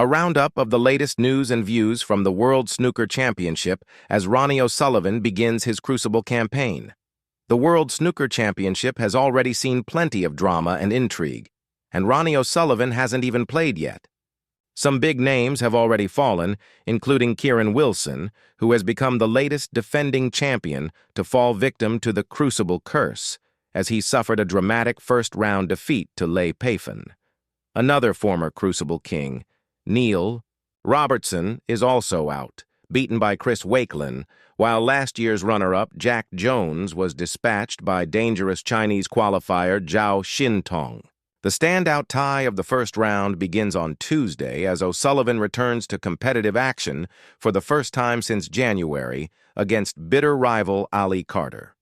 A roundup of the latest news and views from the World Snooker Championship as Ronnie O'Sullivan begins his Crucible campaign. The World Snooker Championship has already seen plenty of drama and intrigue, and Ronnie O'Sullivan hasn't even played yet. Some big names have already fallen, including Kieran Wilson, who has become the latest defending champion to fall victim to the Crucible curse, as he suffered a dramatic first-round defeat to Leigh Payton. Another former Crucible king, Neil Robertson, is also out, beaten by Chris Wakelin, while last year's runner-up Jack Jones was dispatched by dangerous Chinese qualifier Zhao Xintong. The standout tie of the first round begins on Tuesday as O'Sullivan returns to competitive action for the first time since January against bitter rival Ali Carter.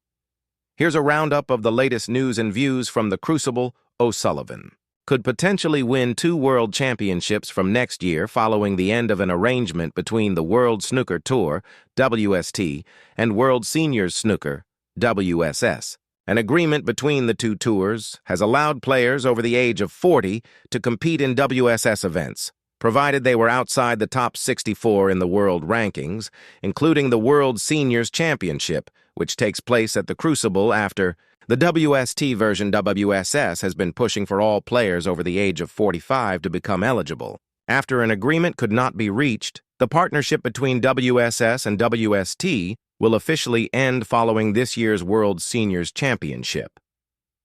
Here's a roundup of the latest news and views from the Crucible. O'Sullivan could potentially win 2 world championships from next year following the end of an arrangement between the World Snooker Tour, WST, and World Seniors Snooker, WSS. An agreement between the two tours has allowed players over the age of 40 to compete in WSS events, provided they were outside the top 64 in the world rankings, including the World Seniors Championship, which takes place at the Crucible after the WST version. WSS has been pushing for all players over the age of 45 to become eligible. After an agreement could not be reached, the partnership between WSS and WST will officially end following this year's World Seniors Championship.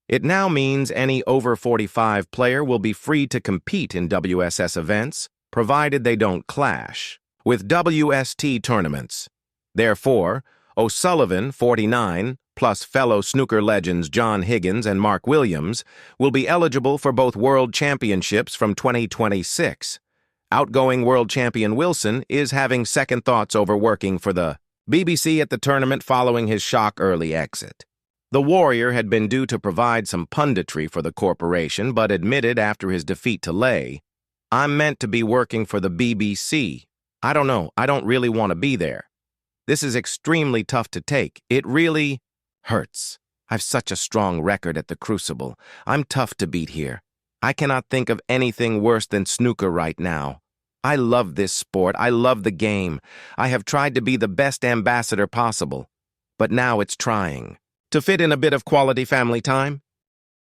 It now means any over 45 player will be free to compete in WSS events, provided they don't clash with WST tournaments. Therefore, O'Sullivan, 49, plus fellow snooker legends John Higgins and Mark Williams, will be eligible for both World Championships from 2026. Outgoing world champion Wilson is having second thoughts over working for the BBC at the tournament following his shock early exit. The Warrior had been due to provide some punditry for the corporation, but admitted after his defeat to Leigh, "I'm meant to be working for the BBC. I don't know, I don't really want to be there. This is extremely tough to take. It really hurts. I've such a strong record at the Crucible. I'm tough to beat here. I cannot think of anything worse than snooker right now. I love this sport. I love the game. I have tried to be the best ambassador possible, but now it's trying to fit in a bit of quality family time.